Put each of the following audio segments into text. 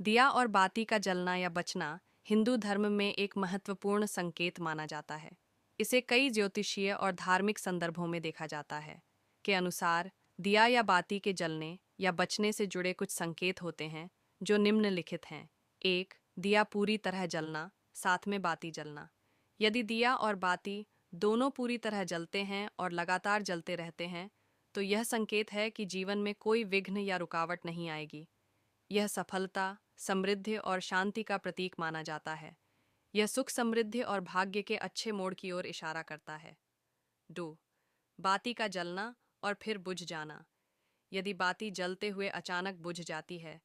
दिया और बाती का जलना या बचना हिंदू धर्म में एक महत्वपूर्ण संकेत माना जाता है। इसे कई ज्योतिषीय और धार्मिक संदर्भों में देखा जाता है। के अनुसार दिया या बाती के जलने या बचने से जुड़े कुछ संकेत होते हैं जो निम्नलिखित हैं। 1. दिया पूरी तरह जलना, साथ में बाती जलना। यदि दिया और बाती दोनों पूरी तरह जलते हैं और लगातार जलते रहते हैं, तो यह संकेत है कि जीवन में कोई विघ्न या रुकावट नहीं आएगी। यह सफलता, समृद्धि और शांति का प्रतीक माना जाता है। यह सुख, समृद्धि और भाग्य के अच्छे मोड़ की ओर इशारा करता है। 2. बाती का जलना और फिर बुझ जाना। यदि बाती जलते हुए अचानक बुझ जाती है,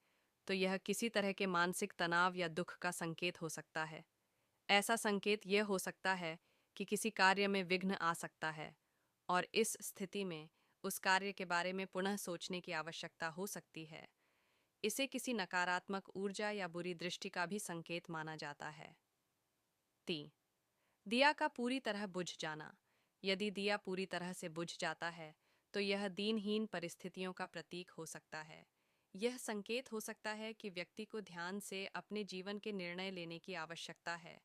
तो यह किसी तरह के मानसिक तनाव या दुख का संकेत हो सकता है। ऐसा संकेत यह हो सकता है कि किसी कार्य में विघ्न आ सकता है और इस स्थिति में उस कार्य के बारे में पुनः सोचने की आवश्यकता हो सकती है। इसे किसी नकारात्मक ऊर्जा या बुरी दृष्टि का भी संकेत माना जाता है। 3. दिया का पूरी तरह बुझ जाना। यदि दिया पूरी तरह से बुझ जाता है, तो यह दीनहीन परिस्थितियों का प्रतीक हो सकता है। यह संकेत हो सकता है कि व्यक्ति को ध्यान से अपने जीवन के निर्णय लेने की आवश्यकता है।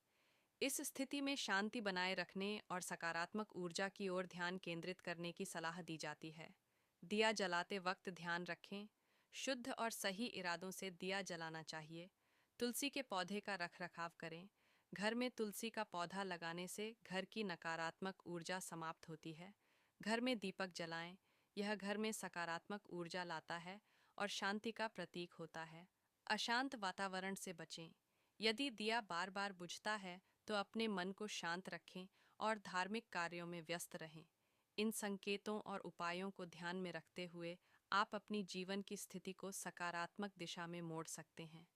इस स्थिति में शांति बनाए रखने और सकारात्मक ऊर्जा की ओर ध्यान केंद्रित करने की सलाह दी जाती है। दिया जलाते वक्त ध्यान रखें, शुद्ध और सही इरादों से दिया जलाना चाहिए। तुलसी के पौधे का रखरखाव करें। घर में तुलसी का पौधा लगाने से घर की नकारात्मक ऊर्जा समाप्त होती है। घर में दीपक जलाएं, यह घर में सकारात्मक ऊर्जा लाता है और शांति का प्रतीक होता है। अशांत वातावरण से बचें। यदि दिया बार बार बुझता है, तो अपने मन को शांत रखें और धार्मिक कार्यों में व्यस्त रहें। इन संकेतों और उपायों को ध्यान में रखते हुए आप अपनी जीवन की स्थिति को सकारात्मक दिशा में मोड़ सकते हैं।